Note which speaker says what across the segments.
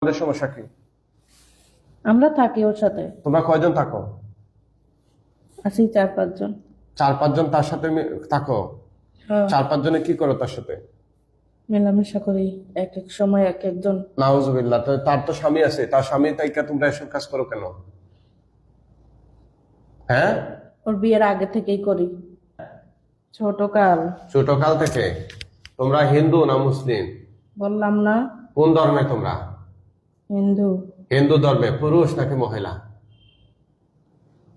Speaker 1: তোমাদের সমস্যা কি?
Speaker 2: আমরা থাকি ওর সাথে,
Speaker 1: তোমরা কয়জন থাকো?
Speaker 2: আছি 4-5 জন।
Speaker 1: 4-5 জন তার সাথে থাকো?
Speaker 2: হ্যাঁ,
Speaker 1: 4-5 জনে কি করো তার সাথে?
Speaker 2: মেলামেশা করি, এক এক সময় এক একজন।
Speaker 1: নাউজুবিল্লাহ। তার তো স্বামী আছে, তার স্বামী তাইকা তোমরা এসব কাজ করো কেন? হ্যাঁ,
Speaker 2: ওর বিয়ের আগে থেকেই করি, ছোটকাল।
Speaker 1: ছোটকাল থেকে। তোমরা হিন্দু না মুসলিম?
Speaker 2: বললাম না,
Speaker 1: কোন ধর্মে তোমরা?
Speaker 2: হিন্দু।
Speaker 1: হিন্দু ধর্মে। পুরুষ নাকি মহিলা?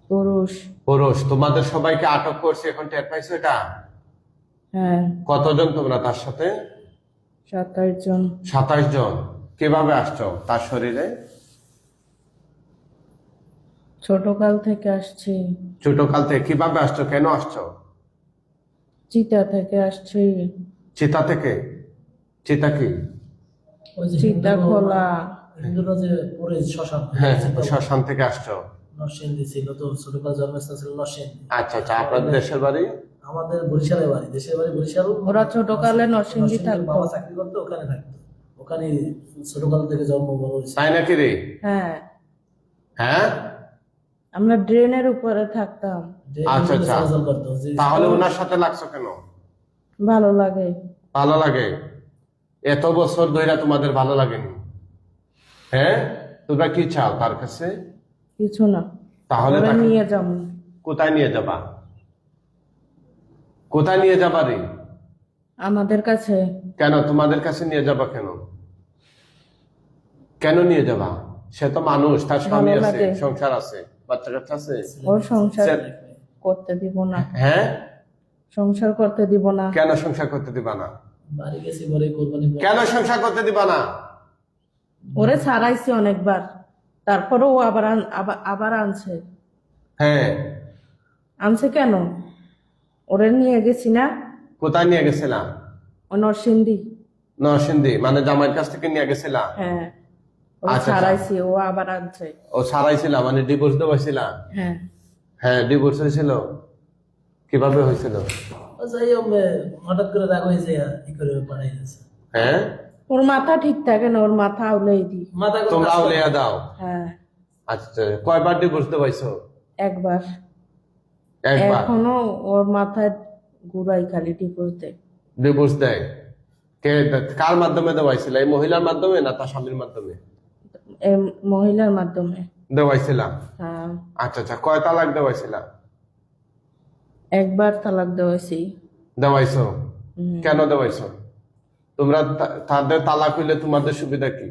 Speaker 2: পুরুষ।
Speaker 1: পুরুষ। তোমাদের সবাইকে আটক করছে, এখন টের পাইছো এটা?
Speaker 2: হ্যাঁ,
Speaker 1: কতজন তোমরা তার সাথে?
Speaker 2: 27 জন।
Speaker 1: 27 জন। কিভাবে আসছো তার শরীরে?
Speaker 2: ছোটকাল থেকে আসছি।
Speaker 1: ছোটকাল থেকে কিভাবে আসছো, কেন আসছো?
Speaker 2: চিতা থেকে আসছি।
Speaker 1: চিতা থেকে? চিতা কি?
Speaker 2: চিতা খোলা।
Speaker 3: হিন্দুরা যে পরে শ্মশান,
Speaker 1: হ্যাঁ, শ্মশান থেকে আসছো।
Speaker 3: নরসিংদী ছিল তো, ছোটকাল জন্মস্থান ছিল নরসিংদী।
Speaker 1: আচ্ছা আচ্ছা, আপনাদের দেশের বাড়ি?
Speaker 3: আমাদের বরিশালে বাড়ি, দেশের বাড়ি বরিশাল।
Speaker 2: ওরা ছোটকালে নরসিংদী থাকতো।
Speaker 3: বাবা চাকরি করতো, ওখানে থাকতো, ওখানে ছোটকাল থেকে জন্ম বড় হয়েছে।
Speaker 1: তাই নাকি রে?
Speaker 2: হ্যাঁ,
Speaker 1: হ্যাঁ,
Speaker 2: আমরা ড্রেনের উপরে থাকতাম।
Speaker 3: যে
Speaker 1: আচ্ছা আচ্ছা।
Speaker 3: চলাচল করতো, যে
Speaker 1: তাহলে ওনার সাথে লাগছো কেন?
Speaker 2: ভালো লাগে।
Speaker 1: ভালো লাগে? এত বছর ধরে তোমাদের ভালো লাগেনি? হ্যাঁ, তোমরা কি চাও তার কাছে?
Speaker 2: কিছু না,
Speaker 1: তাহলে
Speaker 2: ওরা
Speaker 1: তাকে
Speaker 2: নিয়ে যাবো।
Speaker 1: কোথায় নিয়ে যাবা? কোথায় নিয়ে যাবা রে?
Speaker 2: আমাদের কাছে।
Speaker 1: কেন তোমাদের কাছে নিয়ে যাবা কেন? কেন নিয়ে যাবা? সে তো মানুষ, তার স্বামী
Speaker 2: ভালো
Speaker 1: আছে,
Speaker 2: লাগে।
Speaker 1: সংসার আছে, বাচ্চা কাচ্চা আছে।
Speaker 2: ওর সংসার
Speaker 1: সে-
Speaker 2: করতে দিব না,
Speaker 1: হ্যাঁ,
Speaker 2: সংসার করতে দিব না।
Speaker 1: কেন সংসার করতে দিবা না?
Speaker 3: বাড়ি গেছি পরে কোরবানি পরে।
Speaker 1: কেন সংসার করতে দিবা না?
Speaker 2: ওরে ছাড়াইছি অনেকবার, তারপরেও আবার আনছে।
Speaker 1: হ্যাঁ,
Speaker 2: আনছে কেন? ওরে নিয়ে গেছি না,
Speaker 1: কোথায় নিয়ে গেছিলাম?
Speaker 2: ও নরসিংদী।
Speaker 1: নরসিংদী মানে জামাইয়ের কাছ থেকে নিয়ে গেছিলাম?
Speaker 2: হ্যাঁ, ওরে
Speaker 1: আচ্ছা,
Speaker 2: ছাড়াইছি, ও আবার আনছে।
Speaker 1: ও ছাড়াইছিলাম মানে ডিভোর্স দেওয়াইছিলাম?
Speaker 2: হ্যাঁ,
Speaker 1: হ্যাঁ, ডিভোর্স হয়েছিল। কিভাবে হয়েছিল?
Speaker 3: ও যাই হোক, হঠাৎ করে রাগ হয়েছে, ই করে পাঠাই দিয়েছে।
Speaker 1: হ্যাঁ,
Speaker 2: ওর মাথা ঠিক থাকে না, ওর মাথা আউলেই দি।
Speaker 3: মাথা করে
Speaker 1: তোমরা
Speaker 3: কাজ করে।
Speaker 1: উলিয়া দাও?
Speaker 2: হ্যাঁ,
Speaker 1: আচ্ছা, কয়বার ডিভোর্স দেওয়াইছো?
Speaker 2: একবার।
Speaker 1: একবার
Speaker 2: এখনো ওর মাথায় ঘুরাই খালি ডিভোর্স দেয়।
Speaker 1: ডিভোর্স দেয়? কে, কার মাধ্যমে দেওয়াইছিল? এই মহিলার মাধ্যমে না তার স্বামীর মাধ্যমে
Speaker 2: এই মহিলার মাধ্যমে।
Speaker 1: দেওয়াইছিলাম?
Speaker 2: হ্যাঁ,
Speaker 1: আচ্ছা আচ্ছা, কয় তালাক দেওয়াইছিলাম?
Speaker 2: একবার তালাক দেওয়াইছি।
Speaker 1: দেওয়াইছো?
Speaker 2: হুম।
Speaker 1: কেন দেওয়াইছো? তোমরা তাদের তালাক হইলে তোমাদের সুবিধা কি?